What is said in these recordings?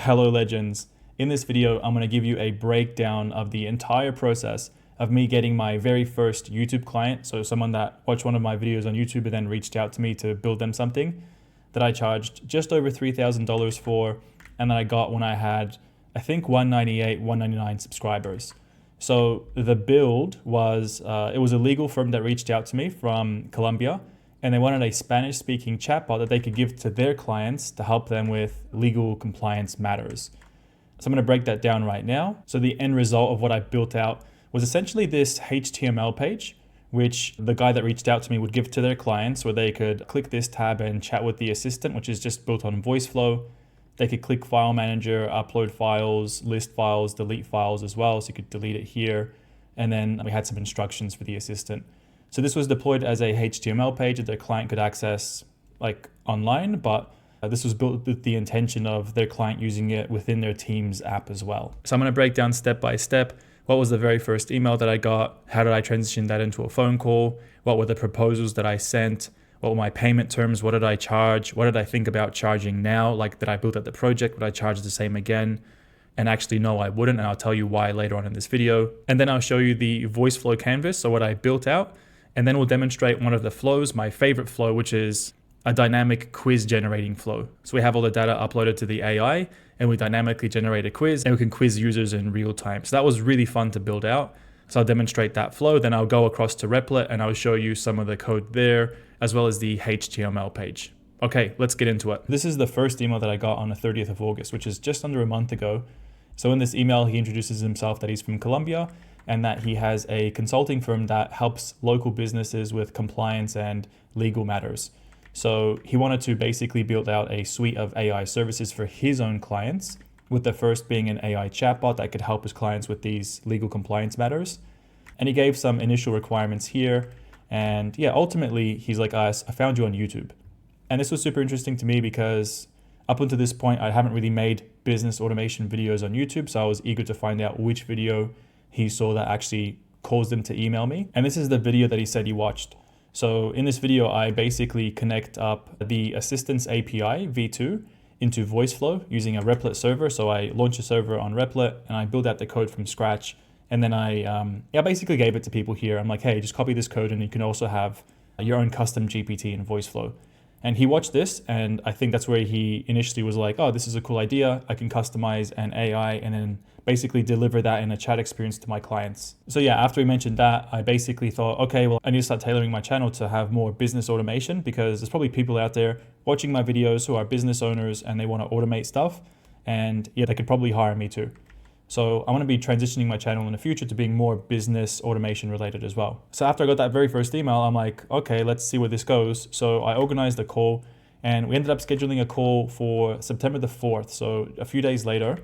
Hello legends. In this video, I'm going to give you a breakdown of the entire process of me getting my very first YouTube client. So someone that watched one of my videos on YouTube and then reached out to me to build them something that I charged just over $3,000 for. And that I got when I had, I think 198, 199 subscribers. So the build was, it was a legal firm that reached out to me from Colombia, and they wanted a Spanish speaking chatbot that they could give to their clients to help them with legal compliance matters. So I'm going to break that down right now. So the end result of what I built out was essentially this HTML page, which the guy that reached out to me would give to their clients, where they could click this tab and chat with the assistant, which is just built on VoiceFlow. They could click File Manager, upload files, list files, delete files as well. So you could delete it here. And then we had some instructions for the assistant. So this was deployed as a HTML page that their client could access like online, but this was built with the intention of their client using it within their Teams app as well. So I'm going to break down step by step. What was the very first email that I got? How did I transition that into a phone call? What were the proposals that I sent? What were my payment terms? What did I charge? What did I think about charging now? Like, that I built out the project, would I charge the same again? And actually, no, I wouldn't. And I'll tell you why later on in this video. And then I'll show you the VoiceFlow canvas, so what I built out. And then we'll demonstrate one of the flows, my favorite flow, which is a dynamic quiz generating flow. So we have all the data uploaded to the AI and we dynamically generate a quiz and we can quiz users in real time. So that was really fun to build out. So I'll demonstrate that flow. Then I'll go across to Replit and I'll show you some of the code there, as well as the HTML page. Okay, let's get into it. This is the first email that I got on the 30th of August, which is just under a month ago. So in this email, he introduces himself that he's from Colombia and that he has a consulting firm that helps local businesses with compliance and legal matters. So he wanted to basically build out a suite of AI services for his own clients, with the first being an AI chatbot that could help his clients with these legal compliance matters. And he gave some initial requirements here. And yeah, ultimately, he's like, I found you on YouTube. And this was super interesting to me because up until this point, I haven't really made business automation videos on YouTube. So I was eager to find out which video he saw that actually caused him to email me. And this is the video that he said he watched. So in this video, I basically connect up the Assistance API v2 into VoiceFlow using a Replit server. So I launch a server on Replit and I build out the code from scratch. And then I basically gave it to people here. I'm like, hey, just copy this code and you can also have your own custom GPT in VoiceFlow. And he watched this, and I think that's where he initially was like, oh, this is a cool idea. I can customize an AI and then basically deliver that in a chat experience to my clients. So yeah, after he mentioned that, I basically thought, okay, well, I need to start tailoring my channel to have more business automation, because there's probably people out there watching my videos who are business owners and they want to automate stuff. And yeah, they could probably hire me too. So I want to be transitioning my channel in the future to being more business automation related as well. So after I got that very first email, I'm like, okay, let's see where this goes. So I organized a call and we ended up scheduling a call for September the 4th. So a few days later,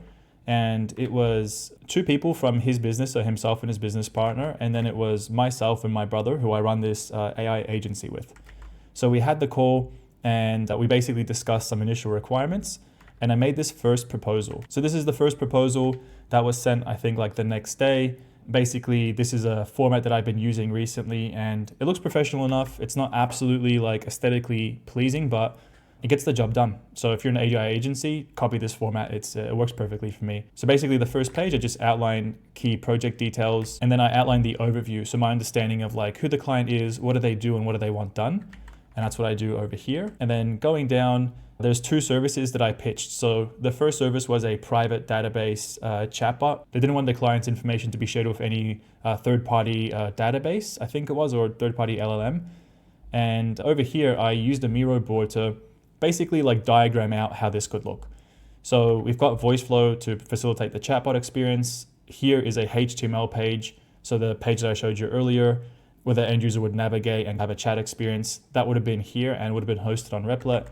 and it was two people from his business, so himself and his business partner. And then it was myself and my brother, who I run this AI agency with. So we had the call and we basically discussed some initial requirements. And I made this first proposal. So this is the first proposal that was sent, I think, like the next day. Basically, this is a format that I've been using recently and it looks professional enough. It's not absolutely like aesthetically pleasing, but it gets the job done. So if you're an AI agency, copy this format. It works perfectly for me. So basically the first page, I just outline key project details and then I outline the overview. So my understanding of like who the client is, what do they do and what do they want done? And that's what I do over here. And then going down, there's two services that I pitched. So the first service was a private database chatbot. They didn't want the client's information to be shared with any third-party database, I think it was, or third-party LLM. And over here, I used a Miro board to basically like diagram out how this could look. So we've got VoiceFlow to facilitate the chatbot experience. Here is a HTML page. So the page that I showed you earlier, where the end user would navigate and have a chat experience, that would have been here and would have been hosted on Replit.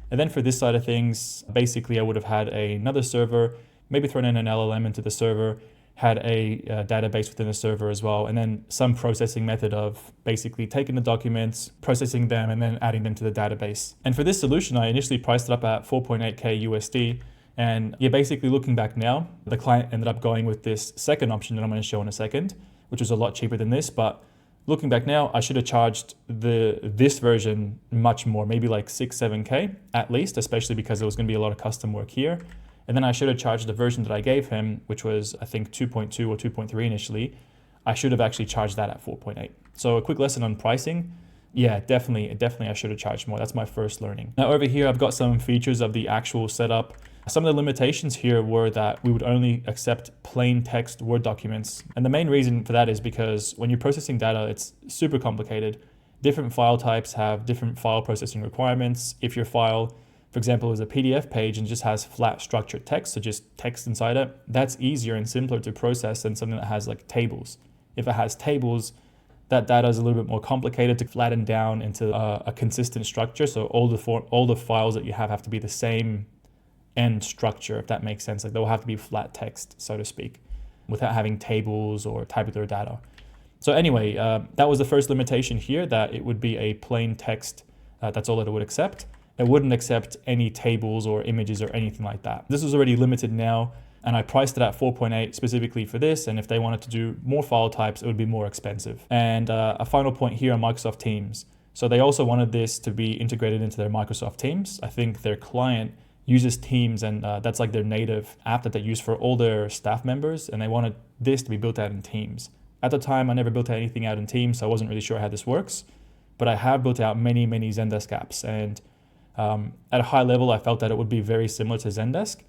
And then for this side of things, basically I would have had another server, maybe thrown in an LLM into the server, had a database within the server as well, and then some processing method of basically taking the documents, processing them, and then adding them to the database. And for this solution, I initially priced it up at 4.8K USD. And yeah, basically looking back now, the client ended up going with this second option that I'm going to show in a second, which was a lot cheaper than this, but looking back now, I should have charged this version much more, maybe like 6, 7K at least, especially because there was going to be a lot of custom work here. And then I should have charged the version that I gave him, which was I think 2.2 or 2.3 initially. I should have actually charged that at 4.8. So a quick lesson on pricing. Yeah, definitely I should have charged more. That's my first learning. Now over here, I've got some features of the actual setup. Some of the limitations here were that we would only accept plain text Word documents. And the main reason for that is because when you're processing data, it's super complicated. Different file types have different file processing requirements. If your file, for example, is a PDF page and just has flat structured text, so just text inside it, that's easier and simpler to process than something that has like tables. If it has tables, that data is a little bit more complicated to flatten down into a consistent structure. So all the files that you have to be the same end structure, if that makes sense. Like they'll have to be flat text, so to speak, without having tables or tabular data. So anyway, that was the first limitation here, that it would be a plain text. That's all that it would accept. It wouldn't accept any tables or images or anything like that. This was already limited now, and I priced it at 4.8 specifically for this. And if they wanted to do more file types, it would be more expensive. And a final point here on Microsoft Teams. So they also wanted this to be integrated into their Microsoft Teams. I think their client uses Teams, and that's like their native app that they use for all their staff members. And they wanted this to be built out in Teams. At the time, I never built out anything out in Teams, so I wasn't really sure how this works. But I have built out many Zendesk apps. And at a high level, I felt that it would be very similar to Zendesk.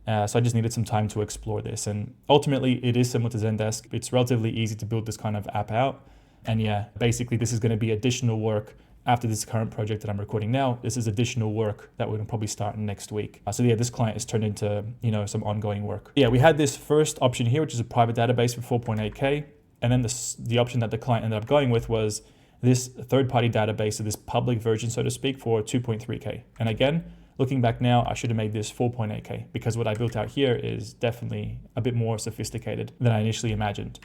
So I just needed some time to explore this. And ultimately, it is similar to Zendesk. It's relatively easy to build this kind of app out. And yeah, basically, this is going to be additional work after this current project that I'm recording now. This is additional work that we're going to probably start next week. So yeah, this client is turned into, some ongoing work. Yeah, we had this first option here, which is a private database for 4.8K. And then the option that the client ended up going with was this third-party database, so this public version, so to speak, for 2.3K. And again, looking back now, I should have made this 4.8K because what I built out here is definitely a bit more sophisticated than I initially imagined.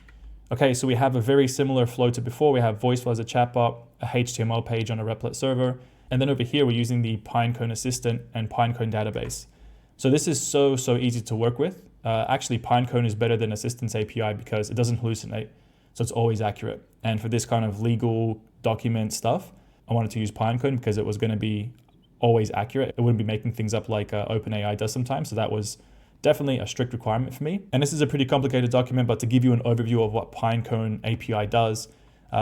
Okay, so we have a very similar flow to before. We have Voiceflow as a chatbot, a HTML page on a Replit server, and then over here we're using the Pinecone Assistant and Pinecone database. So this is so easy to work with. Actually, Pinecone is better than Assistant's API because it doesn't hallucinate, so it's always accurate. And for this kind of legal document stuff, I wanted to use Pinecone because it was going to be always accurate. It wouldn't be making things up like OpenAI does sometimes. So that was definitely a strict requirement for me. And this is a pretty complicated document, but to give you an overview of what Pinecone API does,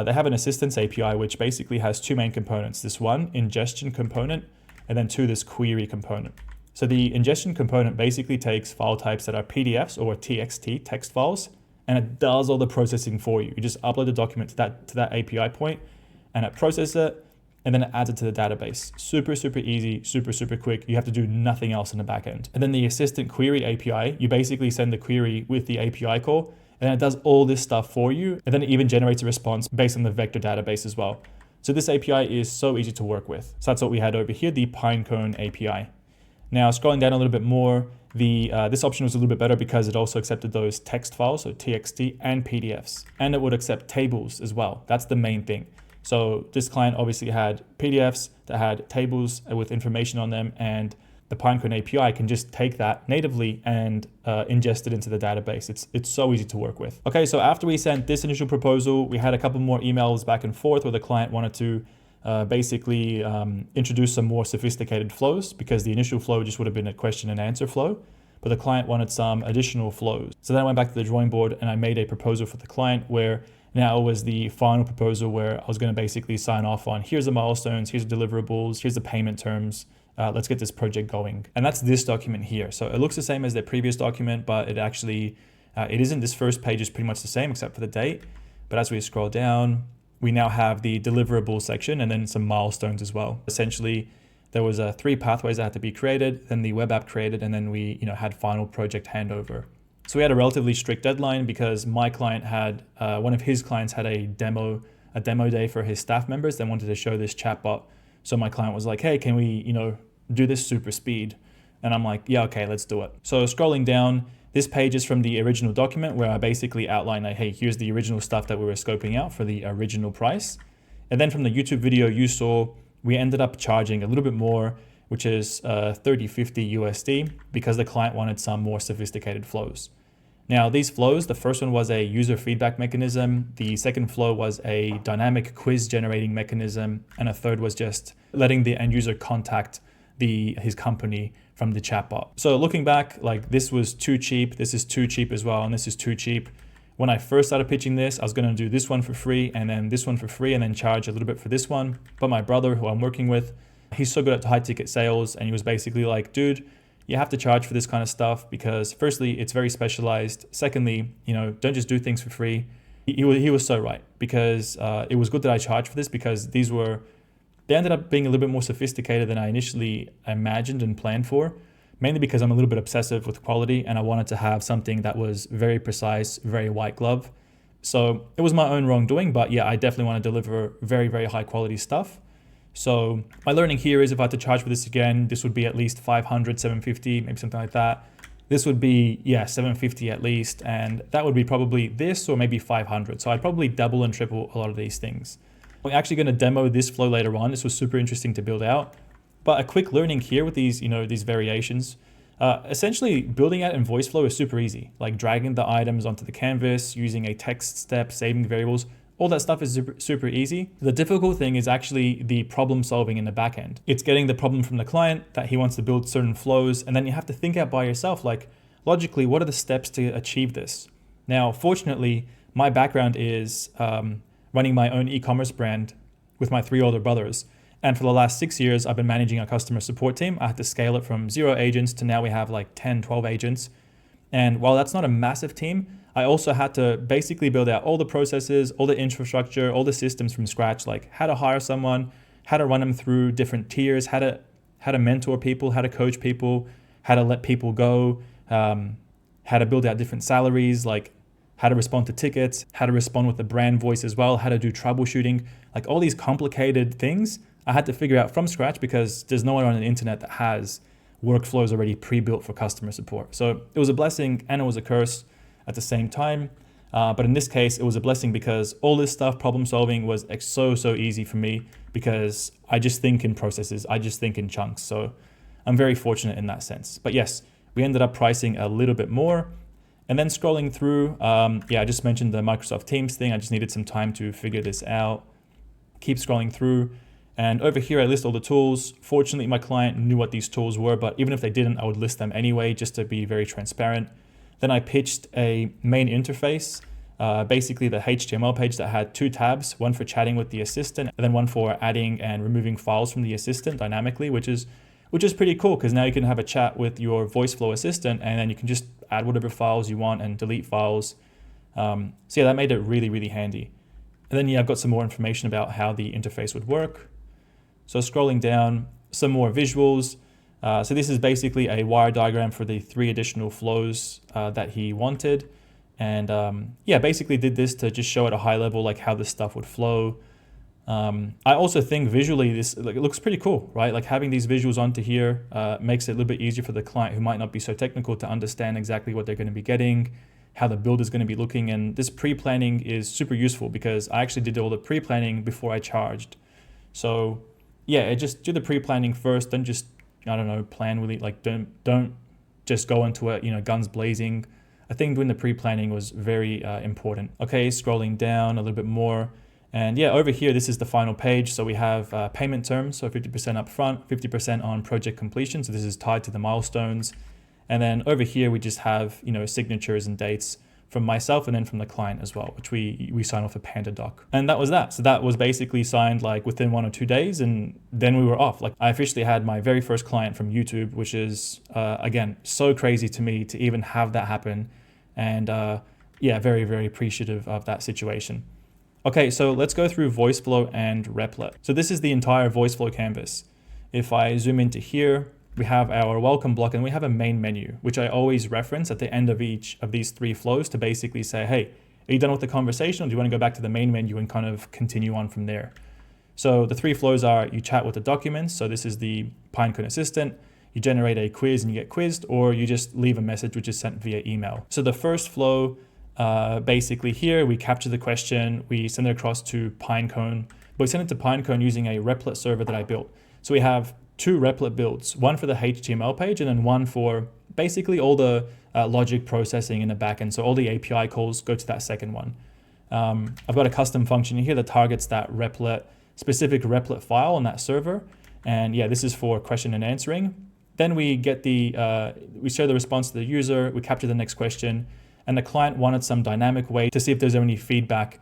they have an Assistance API, which basically has two main components. This one, ingestion component, and then two, this query component. So the ingestion component basically takes file types that are PDFs or TXT, text files, and it does all the processing for you. You just upload the document to that API point, and it processes it, and then it adds it to the database. Super easy, super quick. You have to do nothing else in the back end. And then the Assistant Query API, you basically send the query with the API call, and it does all this stuff for you. And then it even generates a response based on the vector database as well. So this API is so easy to work with. So that's what we had over here, the Pinecone API. Now scrolling down a little bit more, this option was a little bit better because it also accepted those text files, so TXT and PDFs, and it would accept tables as well. That's the main thing. So this client obviously had PDFs that had tables with information on them, and the Pinecone API can just take that natively and ingest it into the database. It's so easy to work with. Okay, so after we sent this initial proposal, we had a couple more emails back and forth where the client wanted to basically introduce some more sophisticated flows, because the initial flow just would have been a question and answer flow, but the client wanted some additional flows. So then I went back to the drawing board and I made a proposal for the client where now it was the final proposal where I was going to basically sign off on, here's the milestones, here's the deliverables, here's the payment terms. Let's get this project going. And that's this document here. So it looks the same as their previous document, but it actually, it isn't. This first page is pretty much the same except for the date. But as we scroll down, we now have the deliverable section and then some milestones as well. Essentially, there was 3 pathways that had to be created, then the web app created, and then we had final project handover. So we had a relatively strict deadline because my client had, one of his clients had a demo day for his staff members. They wanted to show this chatbot. So my client was like, hey, can we, do this super speed? And I'm like, yeah, okay, let's do it. So scrolling down, this page is from the original document where I basically outline, like, hey, here's the original stuff that we were scoping out for the original price. And then from the YouTube video you saw, we ended up charging a little bit more, which is $30.50 USD, because the client wanted some more sophisticated flows. Now these flows, the first one was a user feedback mechanism. The second flow was a dynamic quiz generating mechanism. And a third was just letting the end user contact his company from the chatbot. So looking back, like this was too cheap. This is too cheap as well. And this is too cheap. When I first started pitching this, I was going to do this one for free and then this one for free and then charge a little bit for this one. But my brother, who I'm working with, he's so good at high ticket sales. And he was basically like, dude, you have to charge for this kind of stuff because firstly, it's very specialized. Secondly, don't just do things for free. He was so right because it was good that I charged for this because they ended up being a little bit more sophisticated than I initially imagined and planned for, mainly because I'm a little bit obsessive with quality and I wanted to have something that was very precise, very white glove. So it was my own wrongdoing, but yeah, I definitely want to deliver very, very high quality stuff. So my learning here is if I had to charge for this again, this would be at least 500, 750, maybe something like that. This would be, 750 at least. And that would be probably this or maybe 500. So I'd probably double and triple a lot of these things. We're actually going to demo this flow later on. This was super interesting to build out. But a quick learning here with these, these variations, essentially building out in voice flow is super easy. Like dragging the items onto the canvas, using a text step, saving variables, all that stuff is super, super easy. The difficult thing is actually the problem solving in the back end. It's getting the problem from the client that he wants to build certain flows. And then you have to think out by yourself, like logically, what are the steps to achieve this? Now, fortunately, my background is running my own e-commerce brand with my 3 older brothers. And for the last 6 years, I've been managing a customer support team. I had to scale it from 0 agents to now we have like 10, 12 agents. And while that's not a massive team, I also had to basically build out all the processes, all the infrastructure, all the systems from scratch, like how to hire someone, how to run them through different tiers, how to mentor people, how to coach people, how to let people go, how to build out different salaries, like how to respond to tickets, how to respond with the brand voice as well, how to do troubleshooting, like all these complicated things I had to figure out from scratch because there's no one on the internet that has workflows already pre-built for customer support. So it was a blessing and it was a curse at the same time. But in this case, it was a blessing because all this stuff, problem solving was so easy for me because I just think in processes, I just think in chunks. So I'm very fortunate in that sense. But yes, we ended up pricing a little bit more. And then scrolling through, I just mentioned the Microsoft Teams thing. I just needed some time to figure this out. Keep scrolling through. And over here, I list all the tools. Fortunately, my client knew what these tools were, but even if they didn't, I would list them anyway, just to be very transparent. Then I pitched a main interface, basically the HTML page that had 2 tabs, one for chatting with the assistant, and then one for adding and removing files from the assistant dynamically, which is pretty cool because now you can have a chat with your voice flow assistant and then you can just add whatever files you want and delete files. So yeah, that made it really, really handy. And then I've got some more information about how the interface would work. So scrolling down, some more visuals. So this is basically a wire diagram for the 3 additional flows that he wanted. And basically did this to just show at a high level, like how this stuff would flow. I also think visually this it looks pretty cool, right? Like having these visuals onto here makes it a little bit easier for the client who might not be so technical to understand exactly what they're going to be getting, how the build is going to be looking. And this pre-planning is super useful because I actually did all the pre-planning before I charged. So yeah, just do the pre-planning first, then just, plan really, like don't just go into it, guns blazing. I think doing the pre-planning was very important. Okay, scrolling down a little bit more. And yeah, over here, this is the final page. So we have payment terms, so 50% upfront, 50% on project completion. So this is tied to the milestones. And then over here, we just have, signatures and dates from myself and then from the client as well, which we sign off a Panda doc. And that was that. So that was basically signed like within 1 or 2 days. And then we were off. Like I officially had my very first client from YouTube, which is, again, so crazy to me to even have that happen. And very, very appreciative of that situation. Okay, so let's go through VoiceFlow and Replit. So this is the entire VoiceFlow canvas. If I zoom into here, we have our welcome block and we have a main menu, which I always reference at the end of each of these 3 flows to basically say, hey, are you done with the conversation or do you want to go back to the main menu and kind of continue on from there? So the 3 flows are you chat with the documents. So this is the Pinecone assistant. You generate a quiz and you get quizzed, or you just leave a message which is sent via email. So the first flow, basically here, we capture the question, we send it across to Pinecone, but we send it to Pinecone using a Replit server that I built. So we have 2 Replit builds, one for the HTML page and then one for basically all the logic processing in the backend. So all the API calls go to that second one. I've got a custom function here that targets that specific Replit file on that server. And yeah, this is for question and answering. Then we get we show the response to the user, we capture the next question, and the client wanted some dynamic way to see if there's any feedback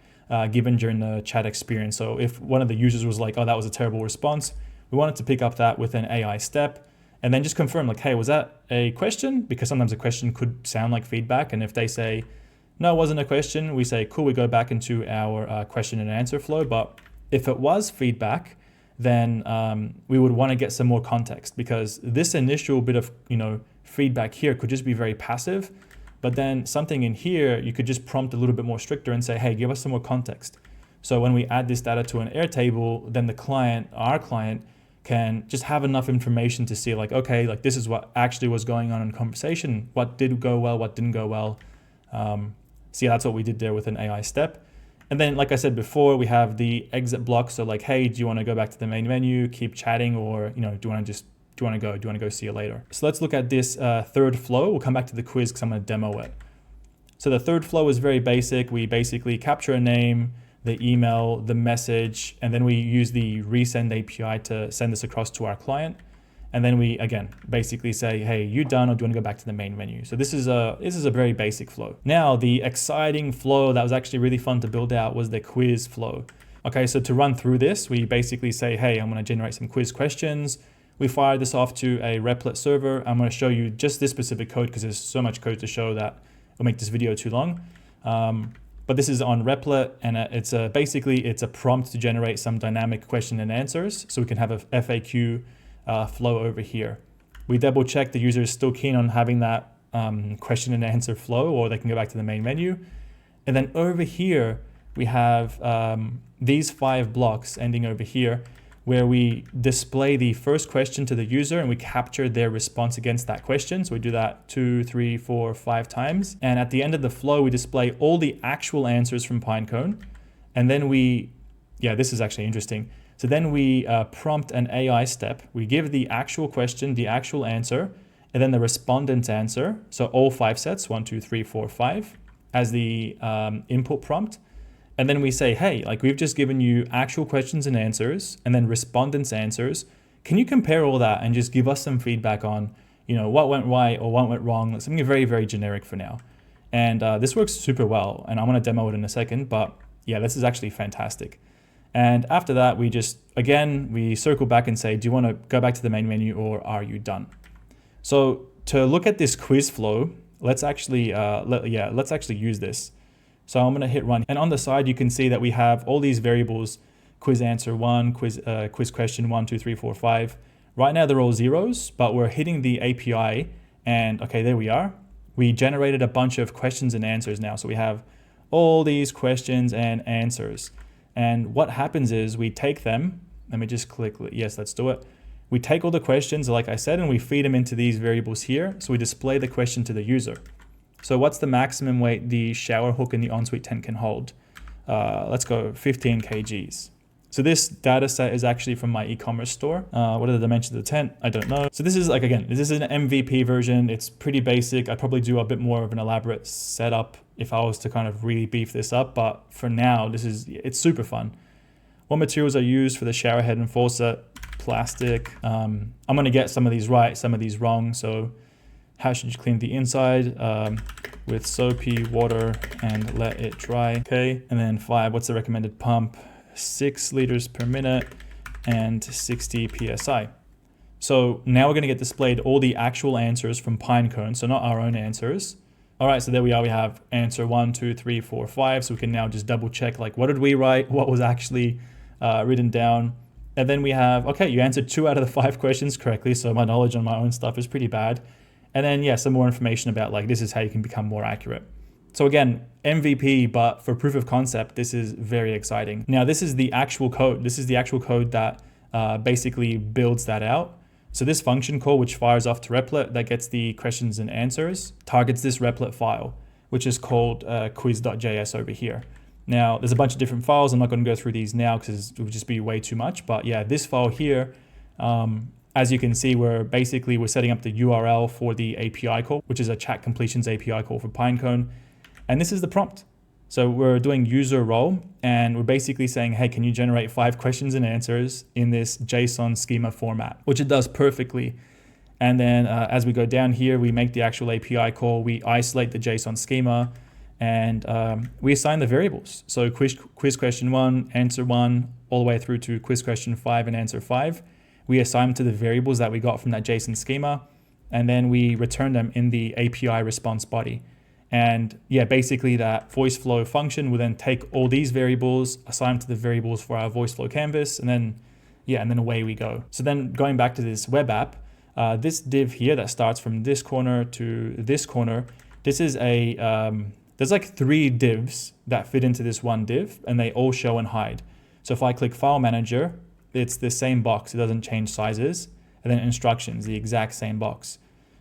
given during the chat experience. So if one of the users was like, oh, that was a terrible response, we wanted to pick up that with an AI step and then just confirm like, hey, was that a question? Because sometimes a question could sound like feedback. And if they say, no, it wasn't a question, we say, cool, we go back into our question and answer flow. But if it was feedback, then we would want to get some more context, because this initial bit of feedback here could just be very passive, but then something in here you could just prompt a little bit more stricter and say, hey, give us some more context. So when we add this data to an Airtable, then our client can just have enough information to see like, okay, like this is what actually was going on in conversation, what did go well, what didn't go well. So yeah, that's what we did there with an AI step. And then, like I said before, we have the exit block. So like, hey, do you want to go back to the main menu, keep chatting, or do you want to go see you later? So let's look at this third flow. We'll come back to the quiz because I'm going to demo it. So the third flow is very basic. We basically capture a name, the email, the message, and then we use the resend API to send this across to our client. And then we, again, basically say, hey, you done, or do you want to go back to the main menu? So this is a very basic flow. Now, the exciting flow that was actually really fun to build out was the quiz flow. Okay, so to run through this, we basically say, hey, I'm going to generate some quiz questions. We fire this off to a Replit server. I'm going to show you just this specific code because there's so much code to show that will make this video too long. But this is on Replit, and it's a prompt to generate some dynamic question and answers. So we can have a FAQ flow over here. We double check the user is still keen on having that question and answer flow, or they can go back to the main menu. And then over here, we have these 5 blocks ending over here, where we display the first question to the user and we capture their response against that question. So we do that 2, 3, 4, 5 times. And at the end of the flow, we display all the actual answers from Pinecone. And then this is actually interesting. So then we prompt an AI step. We give the actual question, the actual answer, and then the respondent's answer. So all 5 sets, 1, 2, 3, 4, 5, as the input prompt. And then we say, hey, like we've just given you actual questions and answers, and then respondents' answers. Can you compare all that and just give us some feedback on, what went right or what went wrong? Something very, very generic for now. And this works super well. And I'm going to demo it in a second. But yeah, this is actually fantastic. And after that, we circle back and say, do you want to go back to the main menu, or are you done? So to look at this quiz flow, let's actually use this. So I'm going to hit run. And on the side, you can see that we have all these variables: quiz answer 1, quiz question 1, 2, 3, 4, 5. Right now, they're all zeros, but we're hitting the API. And okay, there we are. We generated a bunch of questions and answers now. So we have all these questions and answers. And what happens is we take them, let me just click, yes, let's do it. We take all the questions, like I said, and we feed them into these variables here. So we display the question to the user. So what's the maximum weight the shower hook in the ensuite tent can hold? Let's go 15 kgs. So this data set is actually from my e-commerce store. What are the dimensions of the tent? I don't know. So this is this is an MVP version. It's pretty basic. I'd probably do a bit more of an elaborate setup if I was to kind of really beef this up. But for now, it's super fun. What materials are used for the shower head and faucet? Plastic. I'm gonna get some of these right, some of these wrong. So how should you clean the inside? With soapy water and let it dry. Okay, and then 5, what's the recommended pump? 6 liters per minute and 60 PSI. So now we're gonna get displayed all the actual answers from Pinecone, so not our own answers. All right, so there we are. We have answer 1, 2, 3, 4, 5. So we can now just double check, like, what did we write? What was actually written down? And then we have, okay, you answered 2 out of the 5 questions correctly. So my knowledge on my own stuff is pretty bad. And then, yeah, some more information about, like, this is how you can become more accurate. So again, MVP, but for proof of concept, this is very exciting. Now, this is the actual code. This is the actual code that basically builds that out. So this function call, which fires off to Replit, that gets the questions and answers, targets this Replit file, which is called quiz.js over here. Now, there's a bunch of different files. I'm not going to go through these now because it would just be way too much. But yeah, this file here, as you can see, we're setting up the URL for the API call, which is a chat completions API call for Pinecone. And this is the prompt. So we're doing user role, and we're basically saying, hey, can you generate 5 questions and answers in this JSON schema format, which it does perfectly. And then as we go down here, we make the actual API call, we isolate the JSON schema, and we assign the variables. So quiz question 1, answer 1, all the way through to quiz question 5 and answer 5. We assign them to the variables that we got from that JSON schema, and then we return them in the API response body. And yeah, basically that voice flow function will then take all these variables, assign them to the variables for our voice flow canvas, and then away we go. So then going back to this web app, this div here that starts from this corner to this corner, this is there's like 3 divs that fit into this one div, and they all show and hide. So if I click File Manager, it's the same box, it doesn't change sizes, and then instructions, the exact same box.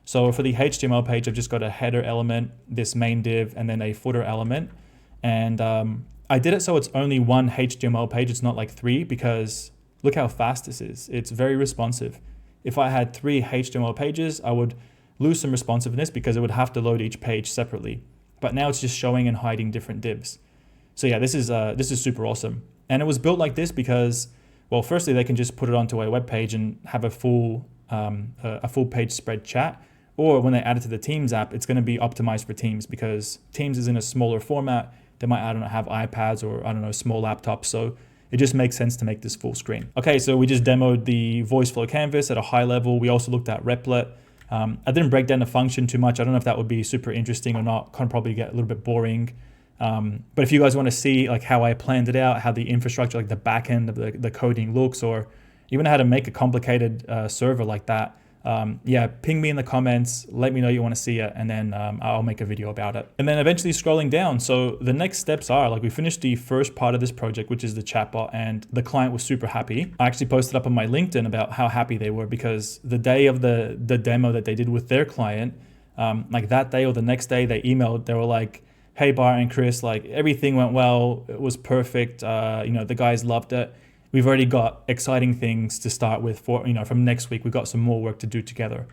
So for the HTML page, I've just got a header element, this main div, and then a footer element. And I did it so it's only one HTML page, it's not like 3, because look how fast this is. It's very responsive. If I had 3 HTML pages, I would lose some responsiveness because it would have to load each page separately. But now it's just showing and hiding different divs. So yeah, this is super awesome. And it was built like this because, well, firstly, they can just put it onto a web page and have a full page spread chat. Or when they add it to the Teams app, it's going to be optimized for Teams because Teams is in a smaller format. They might, I don't know, have iPads or, I don't know, small laptops. So it just makes sense to make this full screen. Okay, so we just demoed the voice flow canvas at a high level. We also looked at Replit. I didn't break down the function too much. I don't know if that would be super interesting or not. Can probably get a little bit boring. But if you guys want to see like how I planned it out, how the infrastructure, like the back end of the coding looks, or even how to make a complicated server like that, yeah, ping me in the comments, let me know you want to see it, and then I'll make a video about it. And then eventually scrolling down, so the next steps are, like, we finished the first part of this project, which is the chatbot, and the client was super happy. I actually posted up on my LinkedIn about how happy they were, because the day of the demo that they did with their client, like that day or the next day, they emailed, they were like, hey, Bart and Chris, like everything went well, it was perfect, the guys loved it. We've already got exciting things to start with for, from next week. We've got some more work to do together.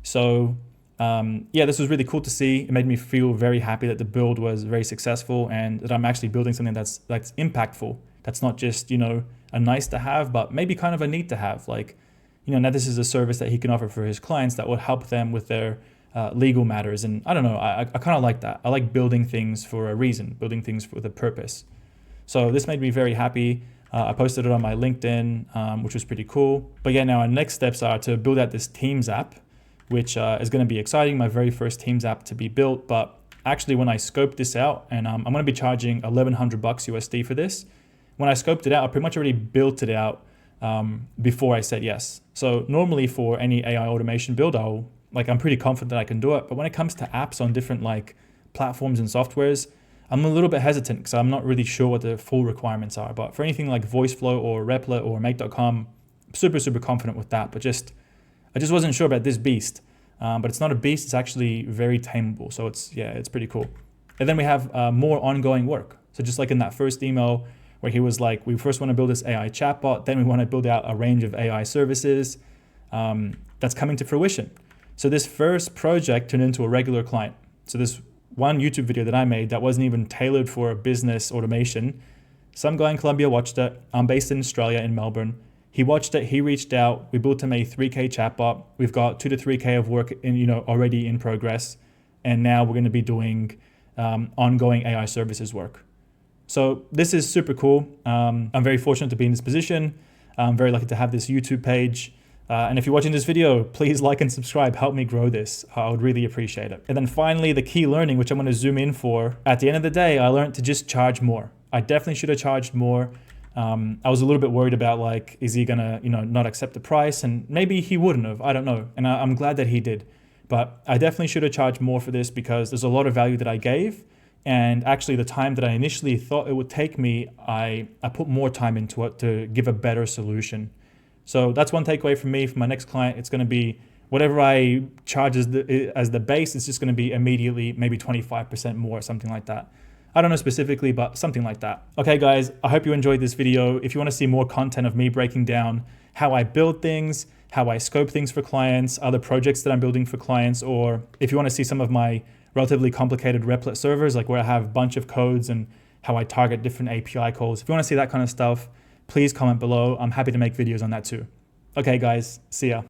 So yeah, this was really cool to see. It made me feel very happy that the build was very successful and that I'm actually building something that's impactful. That's not just, a nice to have, but maybe kind of a need to have. Like, now this is a service that he can offer for his clients that will help them with their legal matters. And I don't know, I kind of like that. I like building things for a reason, building things with a purpose. So this made me very happy. I posted it on my LinkedIn, which was pretty cool. But yeah, now our next steps are to build out this Teams app, which is going to be exciting, my very first Teams app to be built. But actually, when I scoped this out, and I'm going to be charging $1,100 USD for this, when I scoped it out, I pretty much already built it out before I said yes. So normally for any AI automation build, I'm pretty confident that I can do it. But when it comes to apps on different platforms and softwares, I'm a little bit hesitant because I'm not really sure what the full requirements are. But for anything like VoiceFlow or Replit or Make.com, I'm super, super confident with that. But I just wasn't sure about this beast. But it's not a beast, it's actually very tameable. So it's pretty cool. And then we have more ongoing work. So just like in that first email where he was like, we first want to build this AI chatbot, then we want to build out a range of AI services that's coming to fruition. So this first project turned into a regular client. So this one YouTube video that I made that wasn't even tailored for a business automation. Some guy in Colombia watched it. I'm based in Australia, in Melbourne. He watched it, he reached out, we built him a 3K chatbot. We've got 2 to 3K of work already in progress. And now we're going to be doing ongoing AI services work. So this is super cool. I'm very fortunate to be in this position. I'm very lucky to have this YouTube page. And if you're watching this video, please like and subscribe, help me grow this. I would really appreciate it. And then finally, the key learning, which I'm going to zoom in for. At the end of the day, I learned to just charge more. I definitely should have charged more. I was a little bit worried about is he going to, not accept the price? And maybe he wouldn't have, I don't know. And I'm glad that he did. But I definitely should have charged more for this because there's a lot of value that I gave. And actually the time that I initially thought it would take me, I put more time into it to give a better solution. So that's one takeaway from me. For my next client, it's going to be whatever I charge as the base, it's just going to be immediately maybe 25% more, something like that. I don't know specifically, but something like that. Okay, guys, I hope you enjoyed this video. If you want to see more content of me breaking down how I build things, how I scope things for clients, other projects that I'm building for clients, or if you want to see some of my relatively complicated Replit servers, like where I have a bunch of codes and how I target different API calls. If you want to see that kind of stuff, please comment below. I'm happy to make videos on that too. Okay guys, see ya.